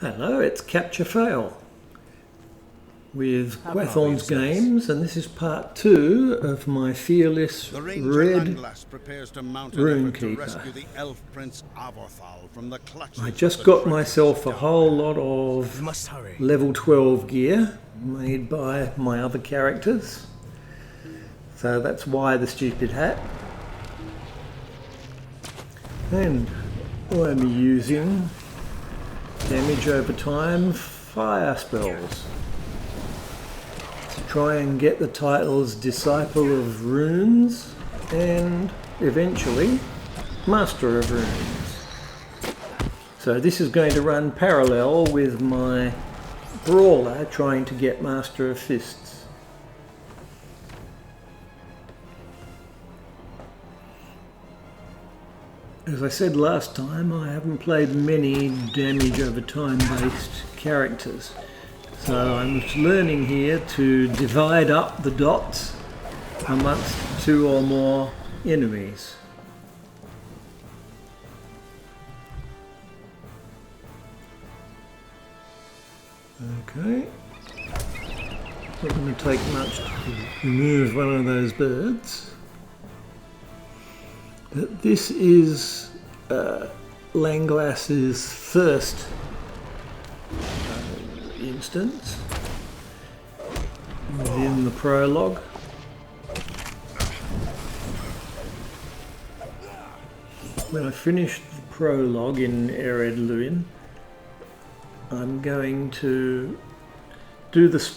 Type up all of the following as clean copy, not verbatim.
Hello, it's Capture Fail with Gwathorn's Games, and this is part 2 of my fearless red rune-keeper. I just got myself a whole lot of level 12 gear made by my other characters, so that's why the stupid hat. And I'm using damage over time fire spells to try and get the titles Disciple of Runes and eventually Master of Runes. So this is going to run parallel with my Brawler trying to get Master of Fists. As I said last time, I haven't played many damage over time based characters, so I'm learning here to divide up the dots amongst 2 or more enemies. Okay, not going to take much to remove one of those birds. This is Langlass's first instance within the prologue. When I finish the prologue in Ered Luin, I'm going to do the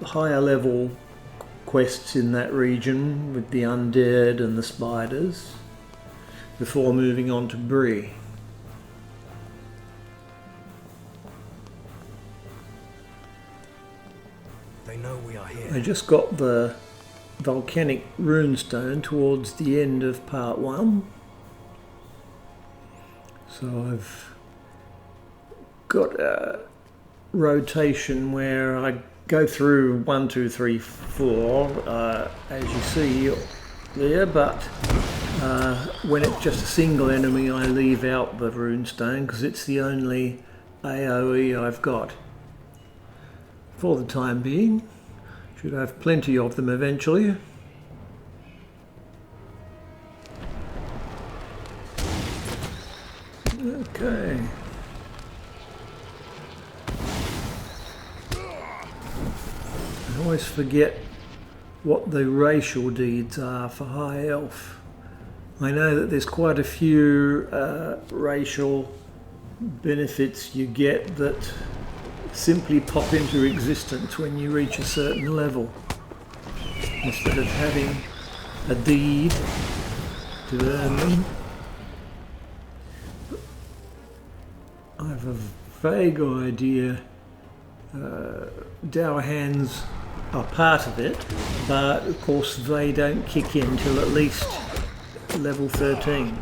higher level quests in that region with the undead and the spiders before moving on to Bree. They know we are here. I just got the volcanic runestone towards the end of part 1. So I've got a rotation where I go through 1, 2, 3, 4, as you see there, but when it's just a single enemy, I leave out the runestone because it's the only AoE I've got for the time being. Should have plenty of them eventually. Okay. I always forget what the racial deeds are for High Elf. I know that there's quite a few racial benefits you get that simply pop into existence when you reach a certain level, instead of having a deed to earn them. I have a vague idea Dour Hands are part of it, but of course they don't kick in till at least level 13.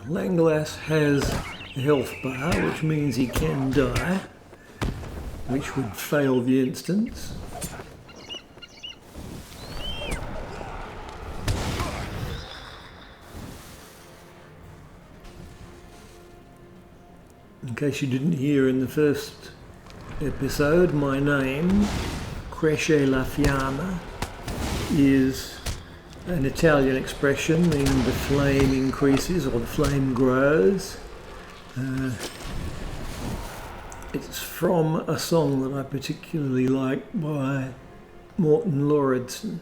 Langlass has a health bar, which means he can die, which would fail the instance. In case you didn't hear in the first episode, my name, CresceLaFiamma, is an Italian expression meaning the flame increases or the flame grows. It's from a song that I particularly like by Morten Lauridsen.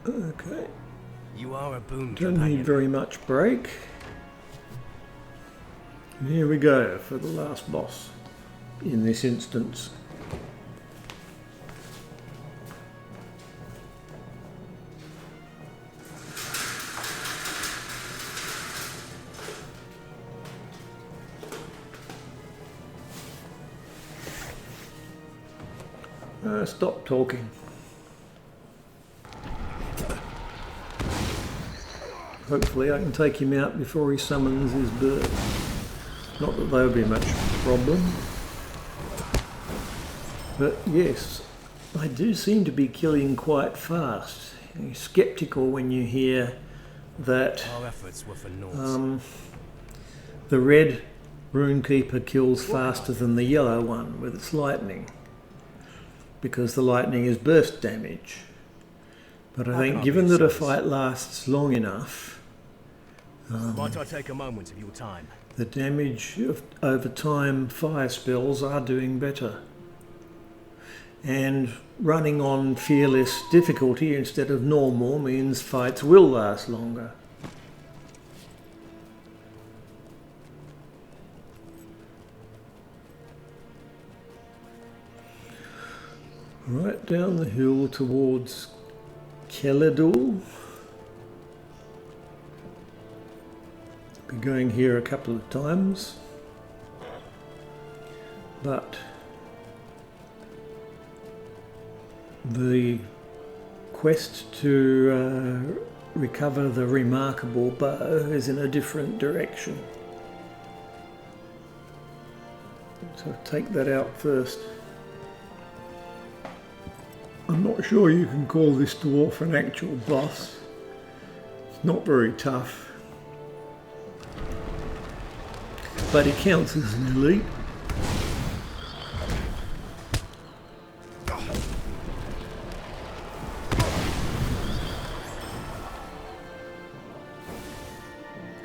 Okay. You are a boon Don't companion. need very much break. And here we go for the last boss in this instance. Stop talking. hopefully I can take him out before he summons his bird. Not that they'll be much problem. But yes, I do seem to be killing quite fast. You're sceptical when you hear that Our efforts were for naught. the red rune-keeper kills faster than the yellow one with its lightning, because the lightning is burst damage. But I think given that a fight lasts long enough, Might I take a moment of your time? the damage of over time fire spells are doing better. And running on fearless difficulty instead of normal means fights will last longer. Right down the hill towards Keledul. Be going here a couple of times, but the quest to recover the remarkable bow is in a different direction. So take that out first. I'm not sure you can call this dwarf an actual boss. It's not very tough, but he counts as an elite.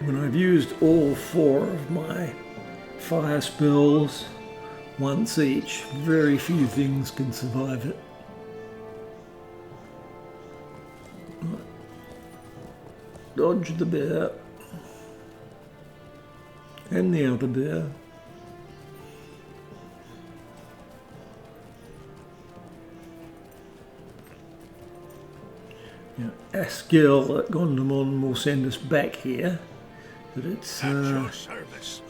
When I've used all 4 of my fire spells once each, very few things can survive it. Dodge the bear and the other bear. Now, Askill at Gondamon will send us back here, but it's I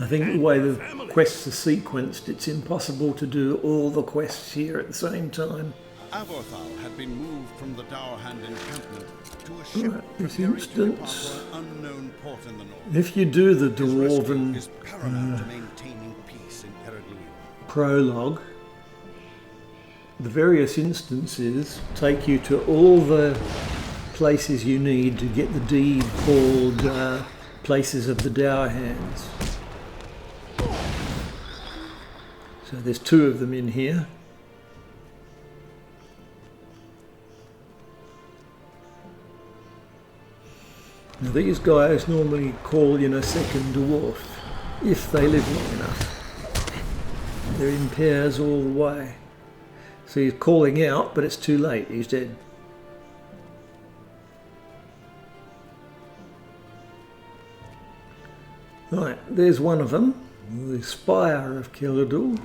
think the way the quests are sequenced, it's impossible to do all the quests here at the same time. Avorthal had been moved from the Dowerhand encampment to a ship Right, this preparing to instance, depart for an unknown port in the north. if you do the His rescue dwarven is paramount to maintaining peace in Eredluin. prologue, the various instances take you to all the places you need to get the deed called Places of the Dowerhands. So there's 2 of them in here. Now these guys normally call in a second dwarf, if they live long enough. They're in pairs all the way. So he's calling out, but it's too late, he's dead. Right, there's one of them, the spire of Keledul.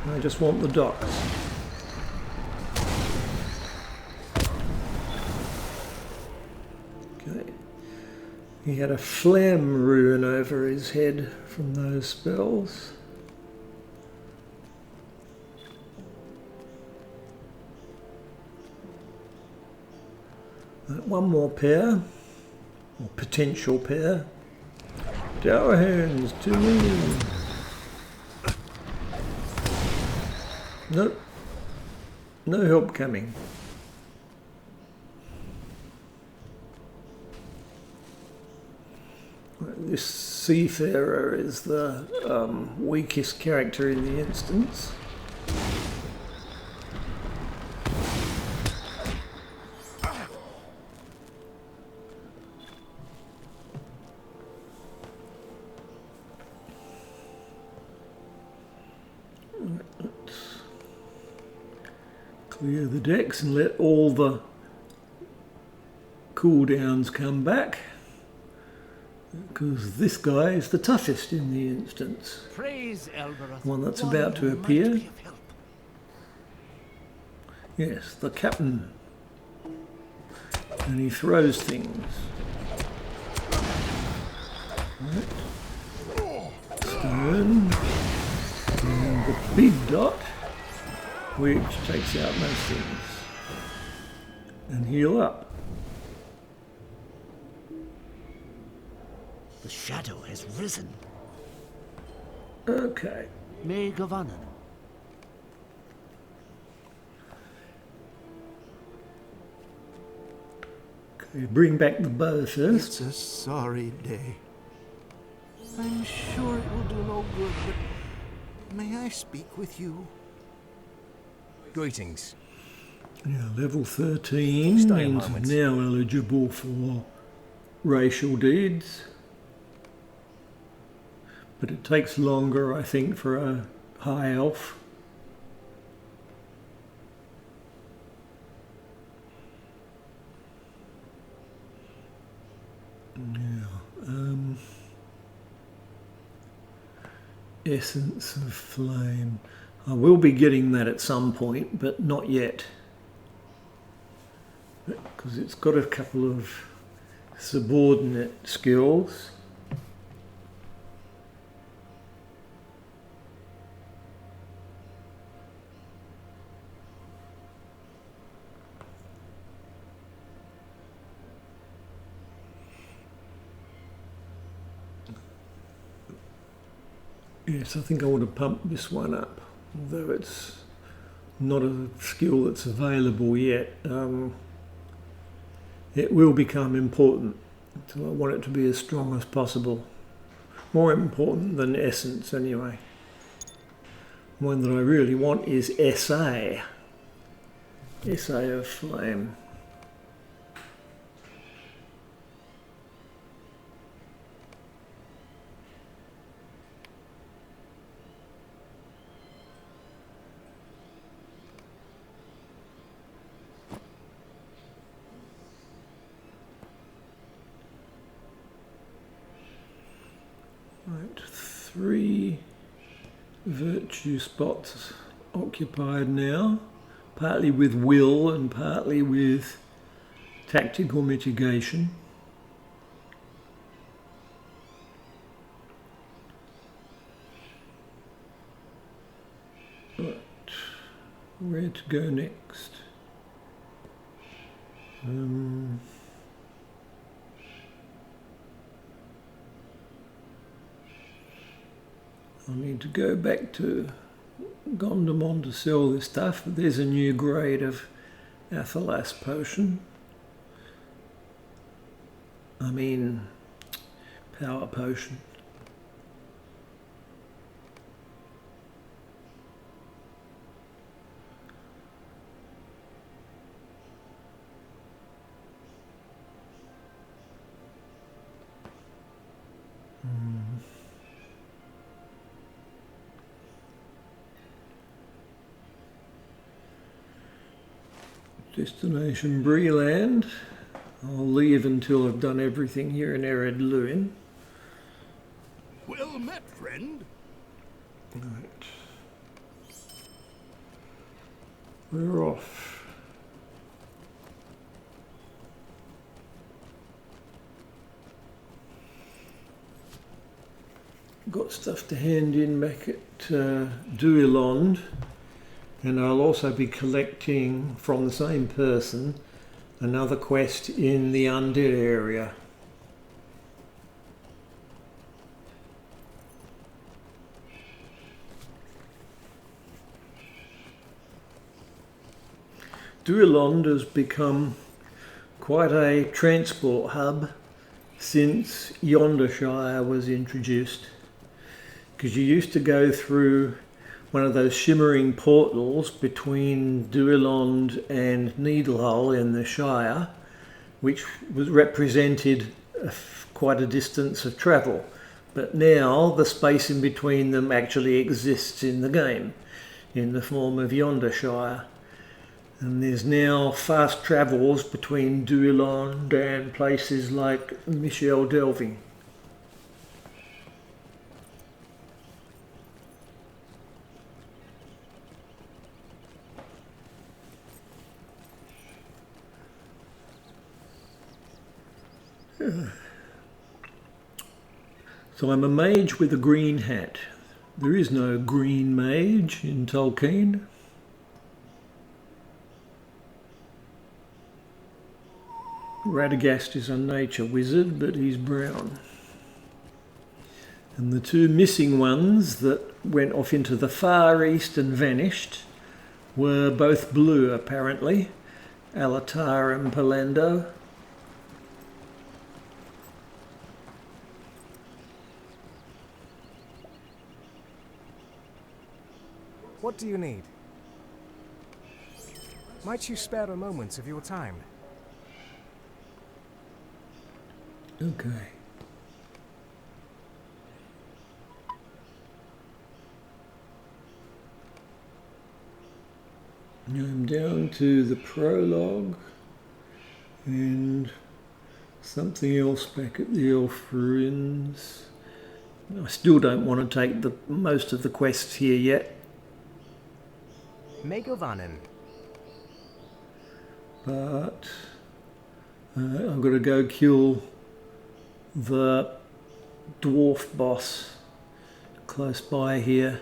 I just want the docks. Okay. He had a phlegm rune over his head from those spells. One more pair, or potential pair. Dowerhands to me. Nope. No help coming. This seafarer is the weakest character in the instance. Clear the decks and let all the cooldowns come back, because this guy is the toughest in the instance. Praise Elbereth, One that's about to appear. Yes, the captain. And he throws things. Right. Stone. And the big dot, which takes out most things. And heal up. The shadow has risen. Okay. May Gavanan. Okay, bring back the bow first. It's a sorry day. I'm sure it will do no good, but may I speak with you? Greetings. Yeah, level 13 Stay a means moment. now eligible for racial deeds. But it takes longer, I think, for a high elf. Essence of flame. I will be getting that at some point, but not yet. Because it's got a couple of subordinate skills. Yes, I think I want to pump this one up, although it's not a skill that's available yet. It will become important, so I want it to be as strong as possible. More important than essence, anyway. One that I really want is SA. SA of Flame. Right, 3 virtue spots occupied now, partly with will and partly with tactical mitigation. Right, where to go next? I need to go back to Gondamon to sell this stuff, but there's a new grade of Athalas potion. I mean, power potion. Destination Breeland. I'll leave until I've done everything here in Ered Luin. Well met, friend. Right. We're off. Got stuff to hand in back at Duilond, and I'll also be collecting from the same person another quest in the undead area. Duilond has become quite a transport hub since Yondershire was introduced, because you used to go through one of those shimmering portals between Duilond and Needlehull in the Shire, which was represented quite a distance of travel. But now the space in between them actually exists in the game in the form of Yondershire. And there's now fast travels between Duilond and places like Michel Delving. So I'm a mage with a green hat. There is no green mage in Tolkien. Radagast is a nature wizard, but he's brown. And the two missing ones that went off into the far east and vanished were both blue, apparently. Alatar and Palando. What do you need? Might you spare a moment of your time? Okay. Now I'm down to the prologue and something else back at the Elf Ruins. I still don't want to take most of the quests here yet. Megovanen. But I've got to go kill the dwarf boss close by here.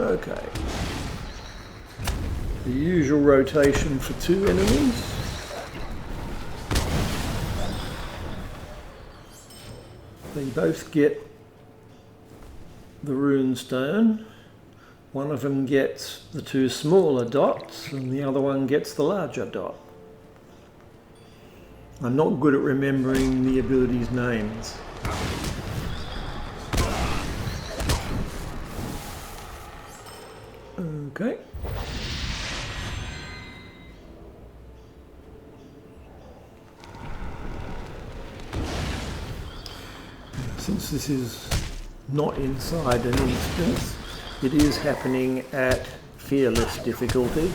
Okay. The usual rotation for two enemies. They both get the rune stone. One of them gets the two smaller dots and the other one gets the larger dot. I'm not good at remembering the abilities' names. Okay. Since this is not inside an instance, it is happening at fearless difficulty.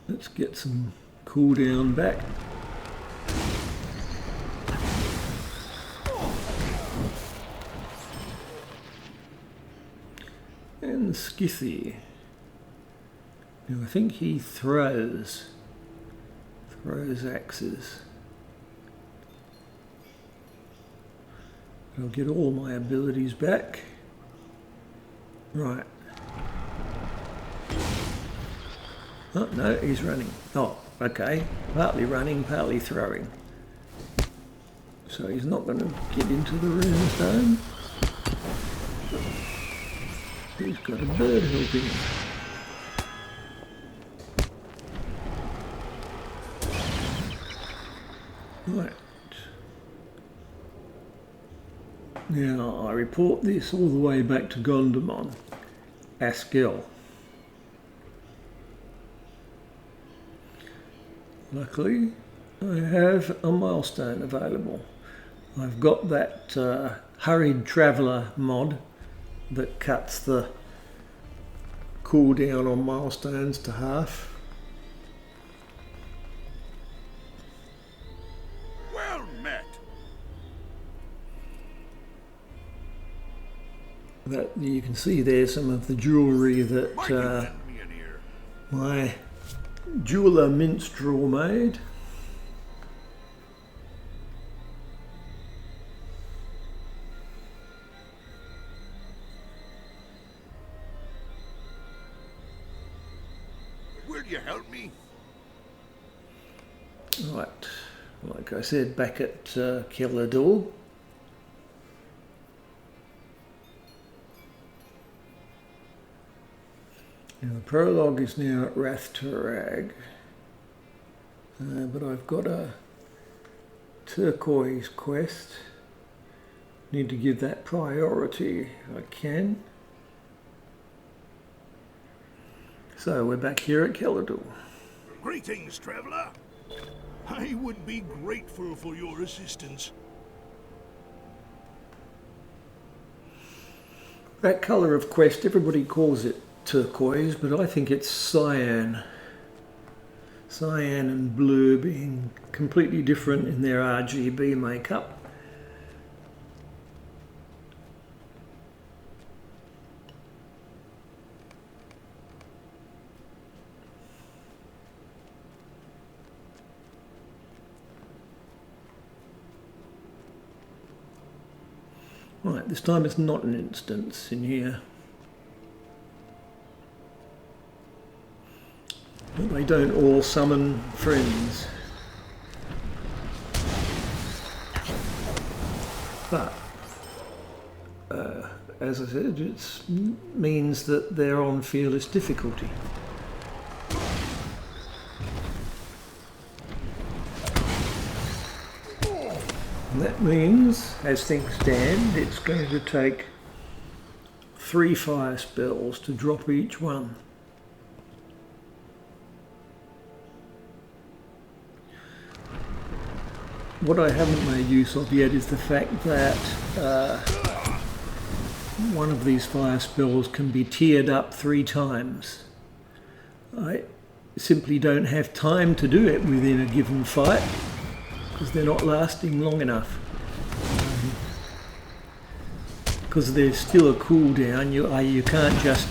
Let's get some cooldown back. And Skithy. Now I think he throws axes. I'll get all my abilities back. Right. Oh, no, he's running. Oh, okay. Partly running, partly throwing. So he's not going to get into the rune stone. He's got a bird helping him. Right. Now I report this all the way back to Gondomon, Askel. Luckily, I have a milestone available. I've got that hurried traveller mod that cuts the cooldown on milestones to half. Well met. That you can see there some of the jewellery that Might you lend me an ear? my jeweller minstrel made. Will you help me? Right, like I said, back at Killador. Now the prologue is now at Rathtarag, but I've got a turquoise quest. Need to give that priority if I can. So we're back here at Killador. Greetings, traveler. I would be grateful for your assistance. That colour of quest, everybody calls it turquoise, but I think it's cyan. Cyan and blue being completely different in their RGB makeup. Right, this time it's not an instance in here. But they don't all summon friends. But, as I said, it means that they're on fearless difficulty. And that means, as things stand, it's going to take 3 fire spells to drop each one. What I haven't made use of yet is the fact that one of these fire spells can be tiered up 3 times. I simply don't have time to do it within a given fight, because they're not lasting long enough. Because there's still a cooldown, you can't just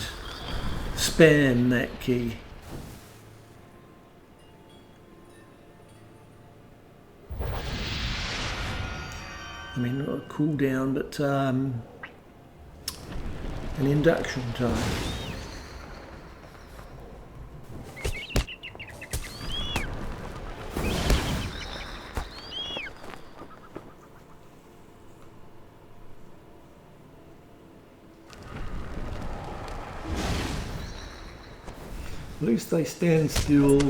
spam that key. I mean, not a cooldown, but an induction time. At least they stand still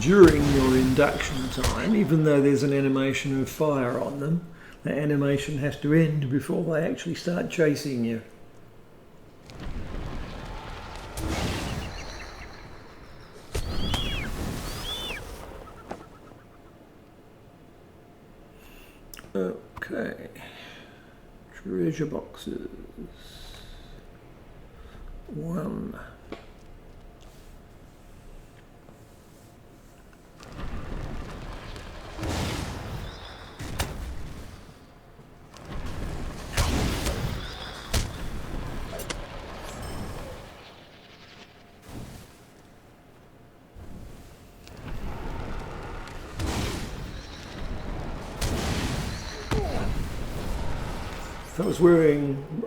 during your induction time, even though there's an animation of fire on them. The animation has to end before they actually start chasing you. Okay. Treasure boxes. 1.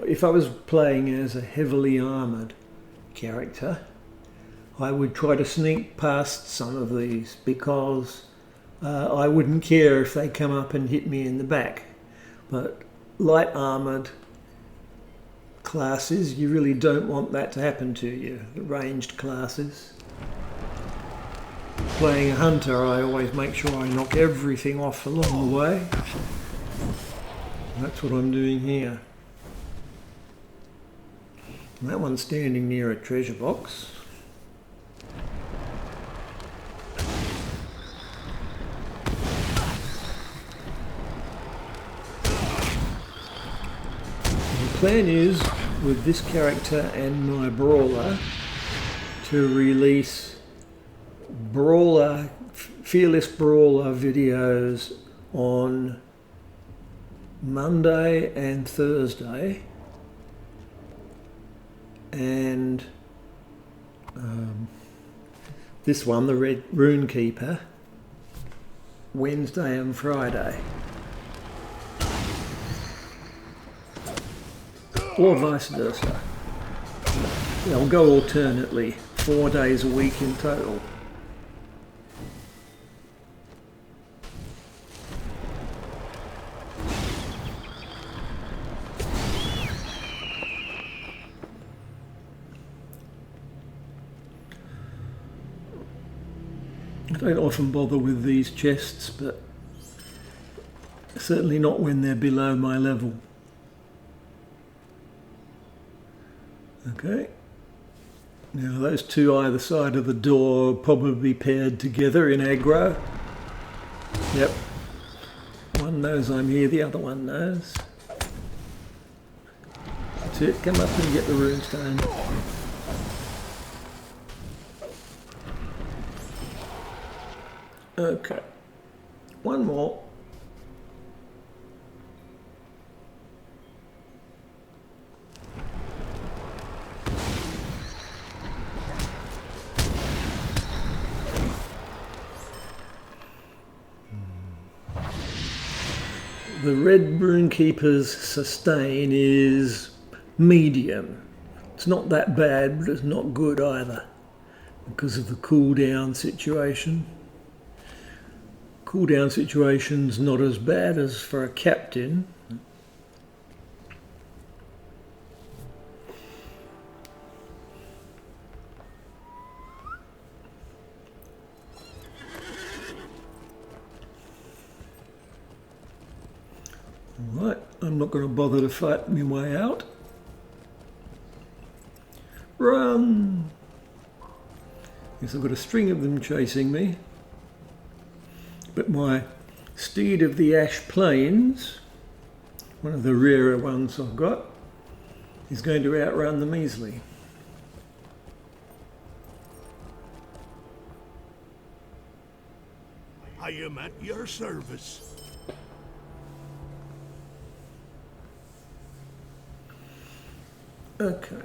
If I was playing as a heavily armoured character, I would try to sneak past some of these, because I wouldn't care if they come up and hit me in the back. But light armoured classes, you really don't want that to happen to you, the ranged classes. Playing a hunter, I always make sure I knock everything off along the way. That's what I'm doing here. And that one's standing near a treasure box. The plan is, with this character and my brawler, to release fearless brawler videos on Monday and Thursday, and this one, the rune-keeper, Wednesday and Friday, or vice versa. They'll go alternately, 4 days a week in total. I don't often bother with these chests, but certainly not when they're below my level. Okay. Now those two either side of the door are probably paired together in aggro. Yep. One knows I'm here, the other one knows. That's it, come up and get the runestone. Okay, one more. The red rune-keeper's sustain is medium. It's not that bad, but it's not good either because of the cooldown situation. Cooldown situation's not as bad as for a captain. Alright, I'm not going to bother to fight my way out. Run! Yes, I've got a string of them chasing me. But my steed of the Ash Plains, one of the rarer ones I've got, is going to outrun them easily. I am at your service. Okay.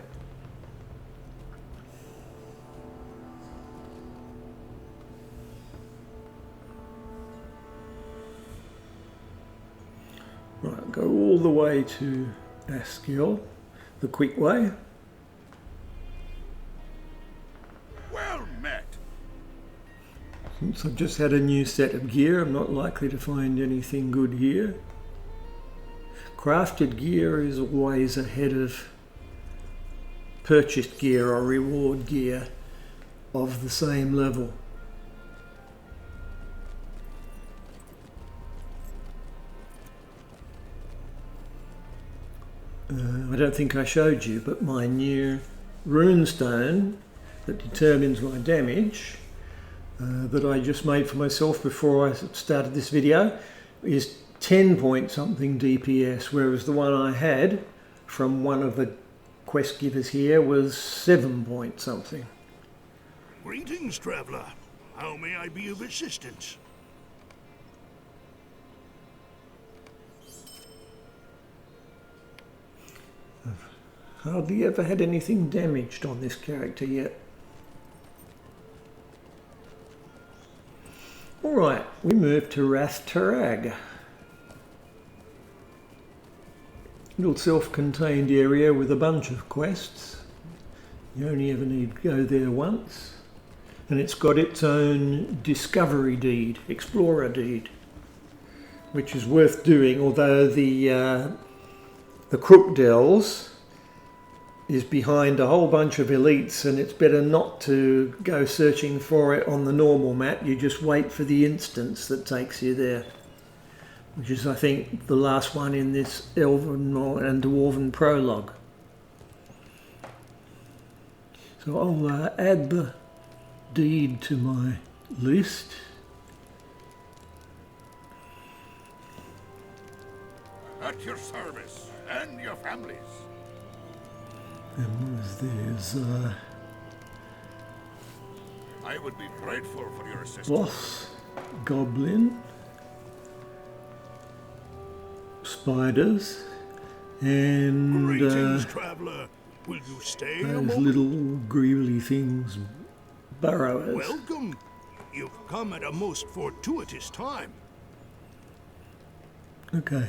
Right, go all the way to Askiel, the quick way. Well met. Since I've just had a new set of gear, I'm not likely to find anything good here. Crafted gear is always ahead of purchased gear or reward gear of the same level. I don't think I showed you, but my new runestone that determines my damage that I just made for myself before I started this video is 10 point something DPS, whereas the one I had from one of the quest givers here was 7 point something. Greetings, traveler. How may I be of assistance? Hardly ever had anything damaged on this character yet. Alright, we move to Rath-Tarag. Little self-contained area with a bunch of quests. You only ever need to go there once. And it's got its own discovery deed, explorer deed, which is worth doing, although the Crookdells is behind a whole bunch of elites, and it's better not to go searching for it on the normal map. You just wait for the instance that takes you there, which is, I think, the last one in this Elven and Dwarven prologue. So I'll add the deed to my list. At your service and your families. And what is there's I would be grateful for your assistance. boss, goblin, spiders, and Greetings, traveler. Will you stay a those moment? little greely things, burrowers. Welcome. You've come at a most fortuitous time. Okay.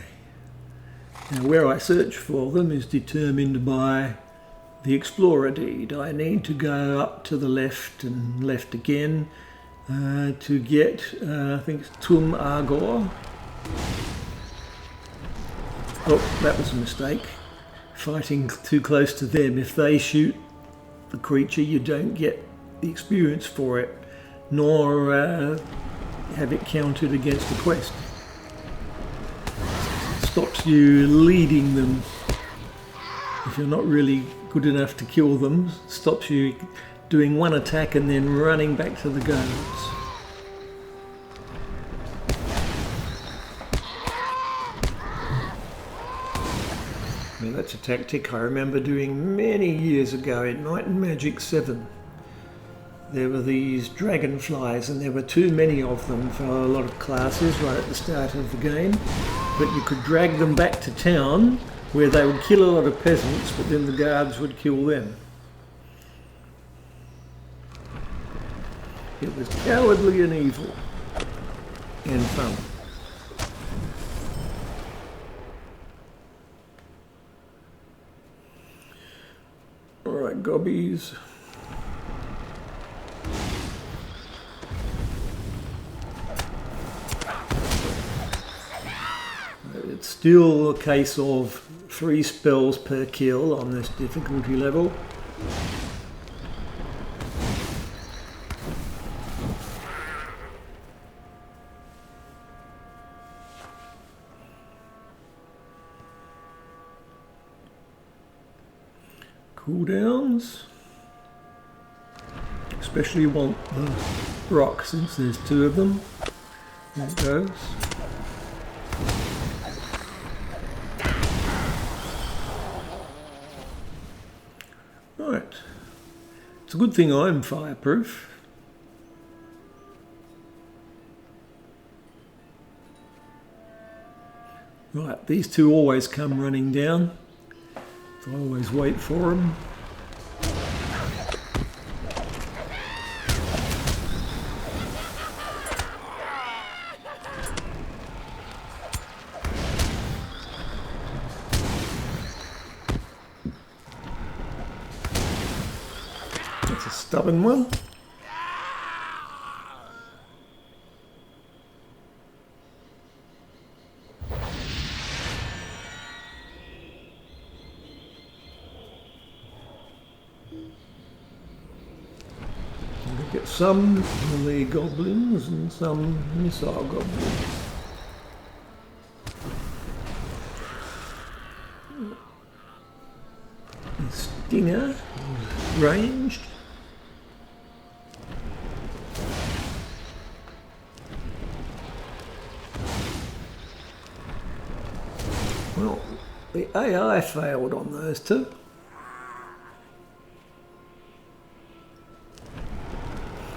Now where I search for them is determined by the explorer deed. I need to go up to the left and left again to get, I think it's Tum Argor. Oh, that was a mistake. Fighting too close to them. If they shoot the creature, you don't get the experience for it, nor have it counted against the quest. Stops you leading them. If you're not really good enough to kill them, stops you doing one attack and then running back to the guards. Now that's a tactic I remember doing many years ago in Night and Magic 7. There were these dragonflies and there were too many of them for a lot of classes right at the start of the game, but you could drag them back to town where they would kill a lot of peasants, but then the guards would kill them. It was cowardly and evil and fun. Alright, gobbies. It's still a case of 3 spells per kill on this difficulty level. Cooldowns. Especially want the rock since there's 2 of them. There it goes. Right. It's a good thing I'm fireproof. Right, these 2 always come running down. So I always wait for them. That's a stubborn one. Get some melee goblins and some missile goblins. The stinger is ranged. Well, the AI failed on those 2.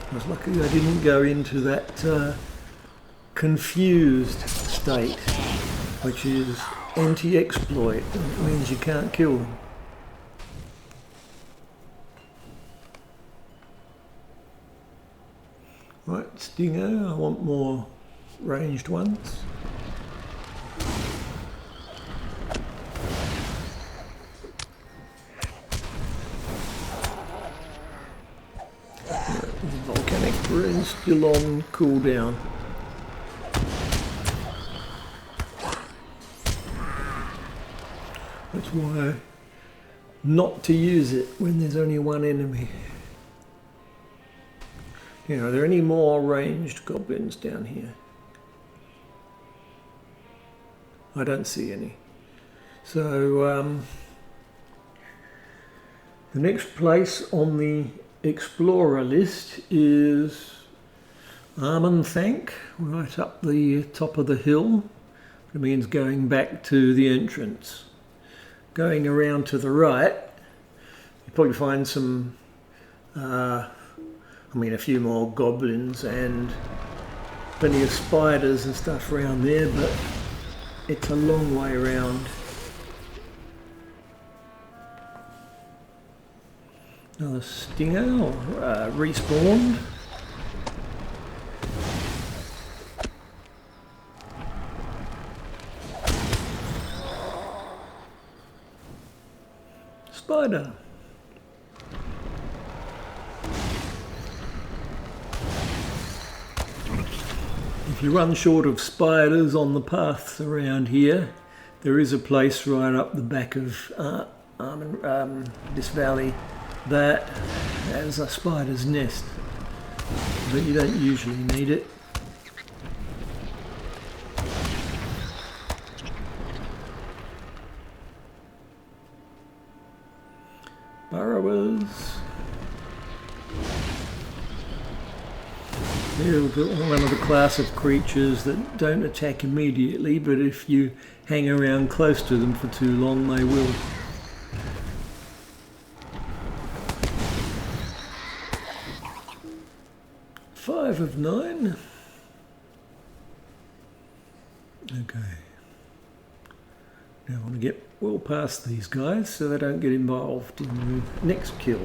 I was lucky I didn't go into that confused state, which is anti-exploit. It means you can't kill them. Right, stinger, I want more ranged ones. Volcanic rune still on cooldown. That's why not to use it when there's only 1 enemy. You know, are there any more ranged goblins down here? I don't see any. So the next place on the Explorer list is Armenthank, right up the top of the hill. It means going back to the entrance. Going around to the right, you probably find some, a few more goblins and plenty of spiders and stuff around there, but it's a long way around. Another stinger, respawned. Spider. If you run short of spiders on the paths around here, there is a place right up the back of this valley that has a spider's nest, but you don't usually need it. Burrowers. They're one of the class of creatures that don't attack immediately, but if you hang around close to them for too long, they will. Five of 9. Okay. Now I want to get well past these guys so they don't get involved in the next kill.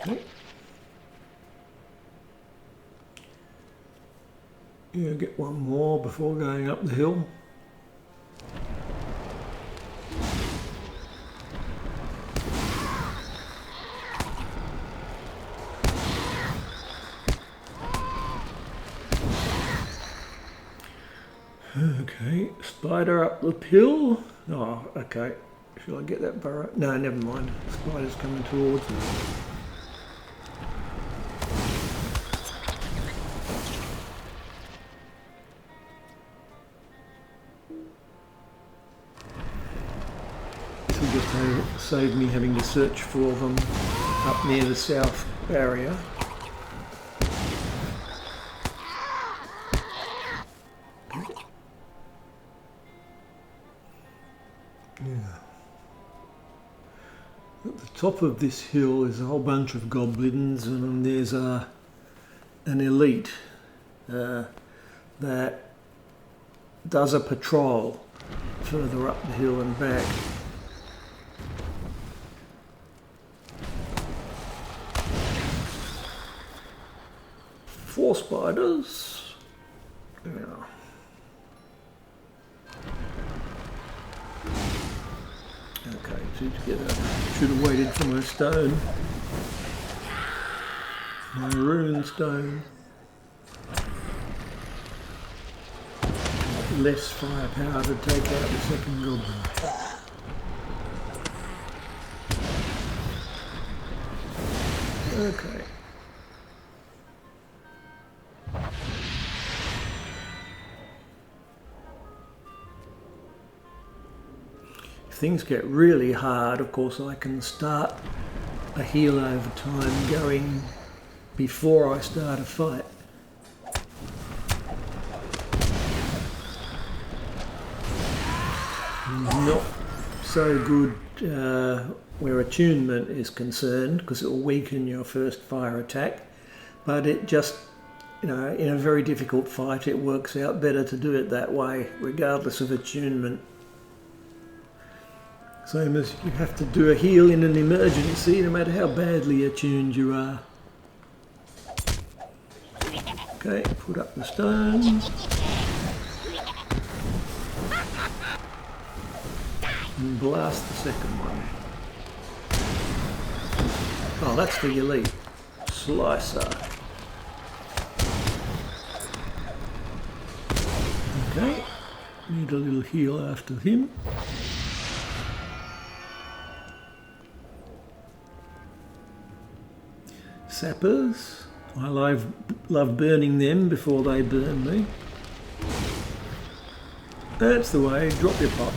Okay. Yeah, get one more before going up the hill. Okay, spider up the hill. Oh, okay. Should I get that burrow? No, never mind. Spider's coming towards me. This will just save me having to search for them up near the south barrier. At the top of this hill is a whole bunch of goblins, and there's an elite that does a patrol further up the hill and back. Four spiders. Yeah. Okay, two together. Should have waited for my stone. My rune stone. Less firepower to take out the second goblin. Okay. Things get really hard, of course I can start a heal over time going before I start a fight. Not so good where attunement is concerned, because it will weaken your first fire attack, but it just, you know, in a very difficult fight it works out better to do it that way regardless of attunement. Same as you have to do a heal in an emergency, no matter how badly attuned you are. Okay, put up the stone. And blast the second one. Oh, that's the elite. Slicer. Okay, need a little heal after him. Sappers. I love burning them before they burn me. That's the way. Drop your pot.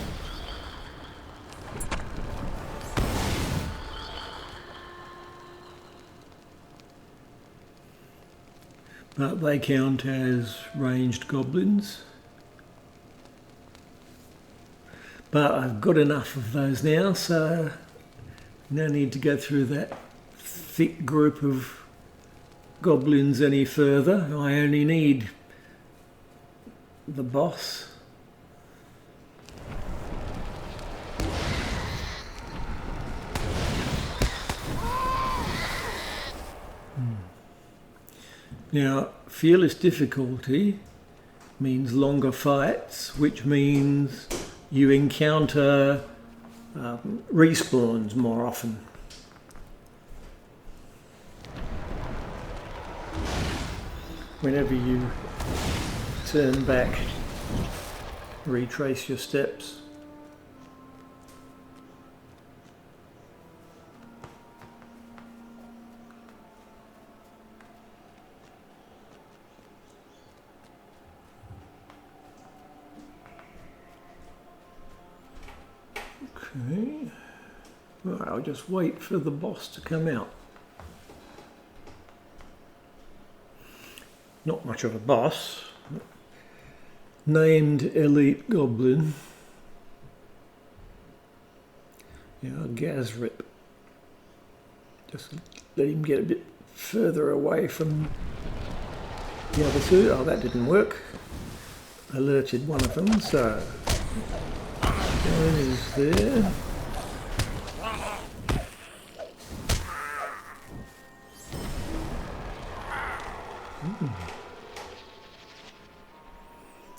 But they count as ranged goblins. But I've got enough of those now, so no need to go through that thick group of goblins any further. I only need the boss. Now, fearless difficulty means longer fights, which means you encounter respawns more often. Whenever you turn back, retrace your steps. Okay. Right, I'll just wait for the boss to come out. Not much of a boss. Named Elite Goblin. Yeah, Gazrip. Just let him get a bit further away from the other two. Oh, that didn't work. Alerted one of them, so one is there.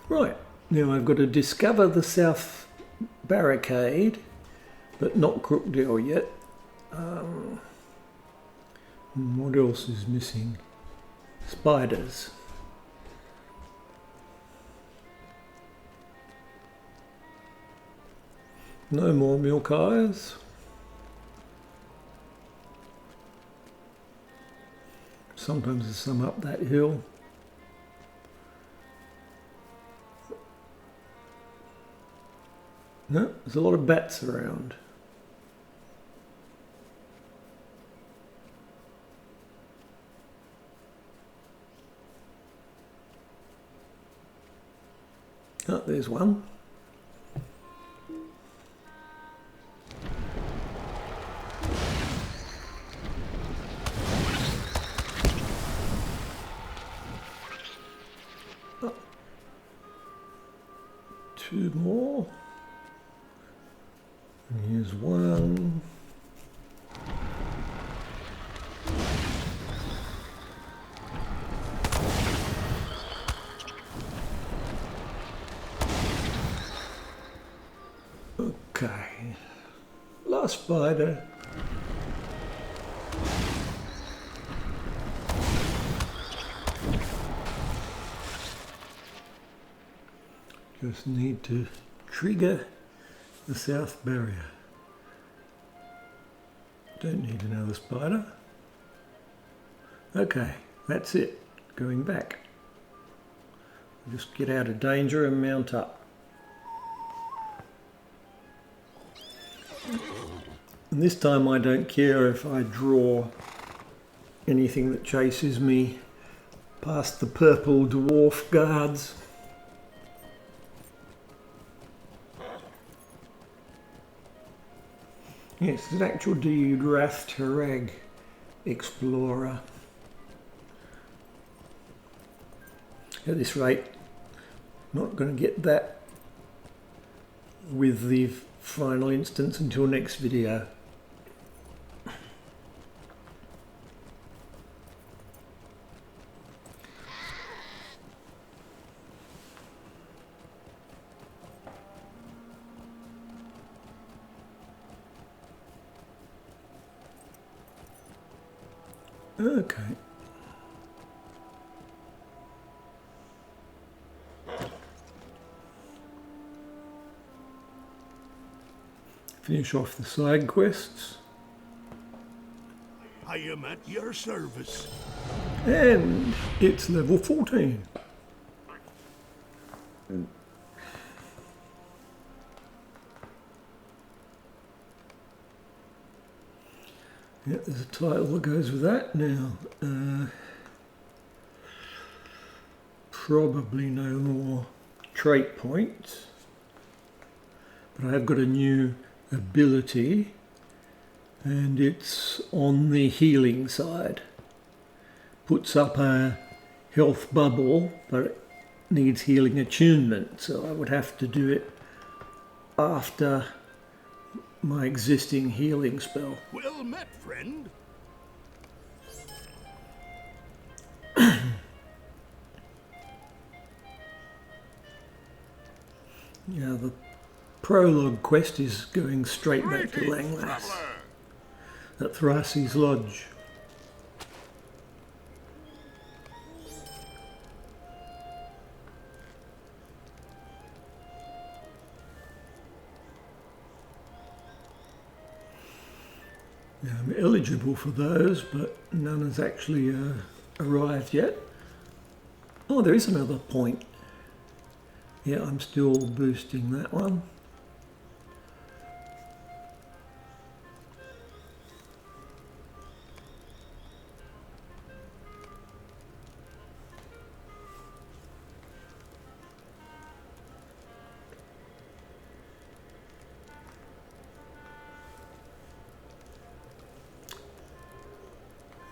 Right, now I've got to discover the south barricade, but not Crookdale yet. What else is missing? Spiders. No more milk eyes. Sometimes there's some up that hill. No, there's a lot of bats around. Oh, there's one. Oh. Two more. And here's one. Okay, last spider. Just need to trigger the south barrier. Don't need another spider. Okay, that's it. Going back. Just get out of danger and mount up. And this time I don't care if I draw anything that chases me past the purple dwarf guards. Yes, it's an actual Rath Tarag explorer. At this rate, not going to get that with the final instance until next video. Okay. Finish off the side quests. I am at your service. And it's level 14. Yeah, there's a title that goes with that now. Probably no more trait points. But I have got a new ability, and it's on the healing side. Puts up a health bubble, but it needs healing attunement, so I would have to do it after my existing healing spell. Well met, friend. Yeah, the prologue quest is going straight back to Greetings, Langlass traveller. at Thrasi's Lodge. Now, I'm eligible for those, but none has actually arrived yet. Oh, there is another point. Yeah, I'm still boosting that one.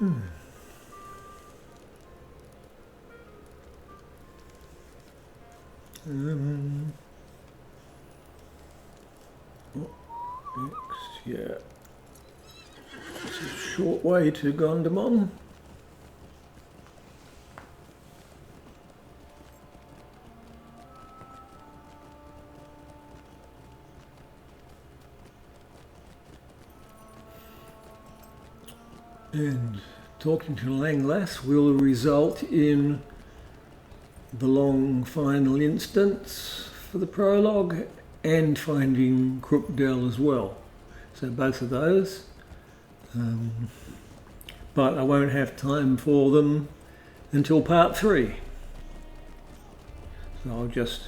Next, yeah. It's a short way to Gondamon. And talking to Langlass will result in the long final instance for the prologue and finding Crookdale as well. So both of those. But I won't have time for them until part 3. So I'll just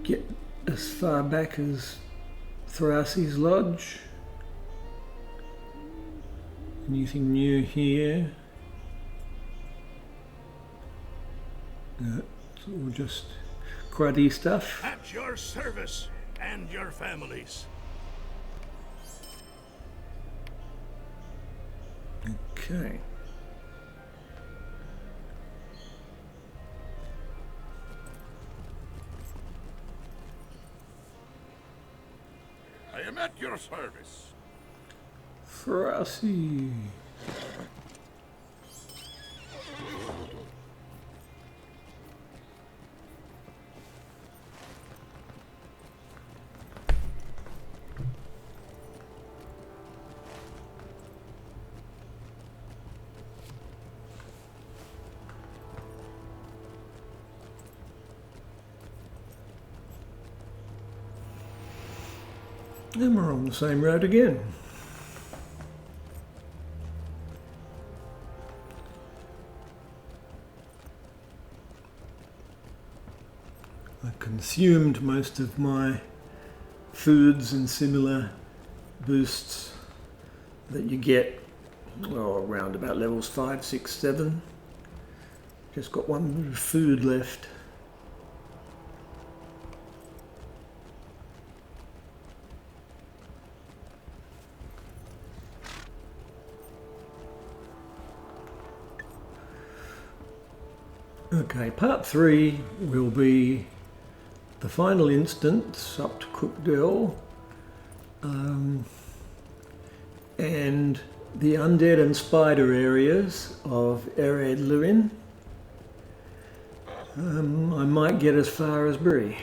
get as far back as Thrasi's Lodge. Anything new here? No, it's all just cruddy stuff. At your service and your families. Okay. I am at your service. Thrasi. And we're on the same road again. I consumed most of my foods and similar boosts that you get around about levels 5, 6, 7. Just got one bit of food left. Okay, part 3 will be the final instance up to Crookdale, and the undead and spider areas of Ered Luin. I might get as far as Bree.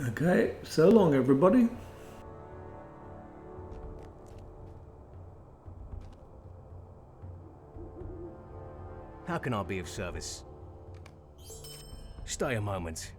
Okay, so long everybody. How can I be of service? Stay a moment.